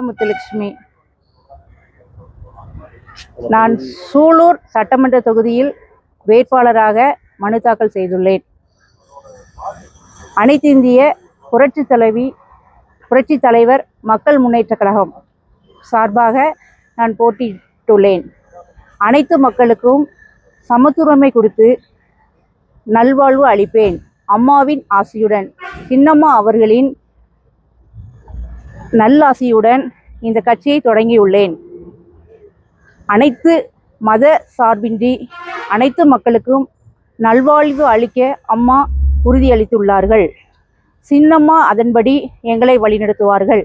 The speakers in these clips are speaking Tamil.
முத்துலட்சுமி. நான் சூலூர் சட்டமன்ற தொகுதியில் வேட்பாளராக மனு தாக்கல் செய்துள்ளேன். அனைத்து இந்திய புரட்சி தலைவர் மக்கள் முன்னேற்ற கழகம் சார்பாக நான் போட்டியிட்டுள்ளேன். அனைத்து மக்களுக்கும் சமத்துரிமை கொடுத்து நல்வாழ்வு அளிப்பேன். அம்மாவின் ஆசியுடன், சின்னம்மா அவர்களின் நல்லாசியுடன் இந்த கட்சியை தொடங்கியுள்ளேன். அனைத்து மத சார்பின்றி அனைத்து மக்களுக்கும் நல்வாழ்வு அளிக்க அம்மா உறுதியளித்துள்ளார்கள். சின்னம்மா அதன்படி எங்களை வழிநடத்துவார்கள்.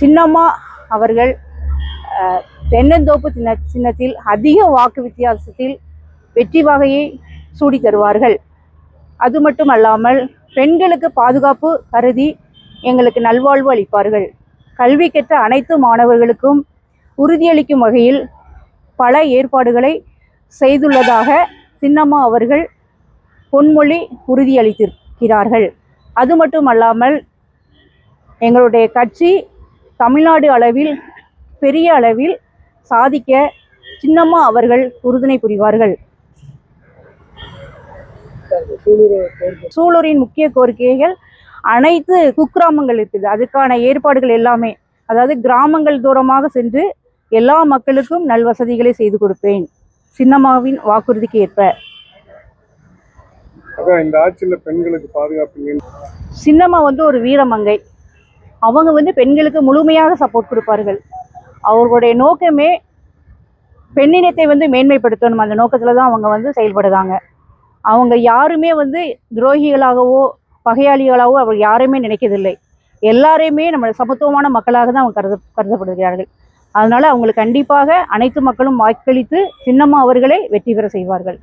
சின்னம்மா அவர்கள் தென்னந்தோப்பு சின்னத்தில் அதிக வாக்கு வித்தியாசத்தில் வெற்றி வாகையை சூடி தருவார்கள். அது மட்டும் அல்லாமல் பெண்களுக்கு பாதுகாப்பு கருதி எங்களுக்கு நல்வாழ்வு அளிப்பார்கள். கல்வி கற்ற அனைத்து மாணவர்களுக்கும் உறுதியளிக்கும் வகையில் பல ஏற்பாடுகளை செய்துள்ளதாக சின்னம்மா அவர்கள் பொன்மொழி உறுதியளித்திருக்கிறார்கள். அது மட்டும் அல்லாமல் எங்களுடைய கட்சி தமிழ்நாடு அளவில் பெரிய அளவில் சாதிக்க சின்னம்மா அவர்கள் உறுதுணை புரிவார்கள். சூலூரின் முக்கிய கோரிக்கைகள் அனைத்து குக்கிராமங்கள் இருக்குது. அதுக்கான ஏற்பாடுகள் எல்லாமே, அதாவது கிராமங்கள் தூரமாக சென்று எல்லா மக்களுக்கும் நல்வசதிகளை செய்து கொடுப்பேன். சின்னம்மாவின் வாக்குறுதிக்கு ஏற்ப. இந்த ஆட்சியில் பெண்களுக்கு பாதுகாப்பு. சின்னம்மா ஒரு வீரமங்கை. அவங்க பெண்களுக்கு முழுமையாக சப்போர்ட் கொடுப்பார்கள். அவர்களுடைய நோக்கமே பெண்ணினத்தை மேன்மைப்படுத்தணும். அந்த நோக்கத்துல தான் அவங்க செயல்படுறாங்க. அவங்க யாருமே துரோகிகளாகவோ பகையாளிகளாகவோ அவர் யாருமே நினைக்கதில்லை. எல்லாரையுமே நம்ம சமத்துவமான மக்களாக தான் அவங்க கருதப்படுகிறார்கள். அதனால அவங்களுக்கு கண்டிப்பாக அனைத்து மக்களும் வாக்களித்து சின்னம்மா அவர்களை வெற்றி பெற செய்வார்கள்.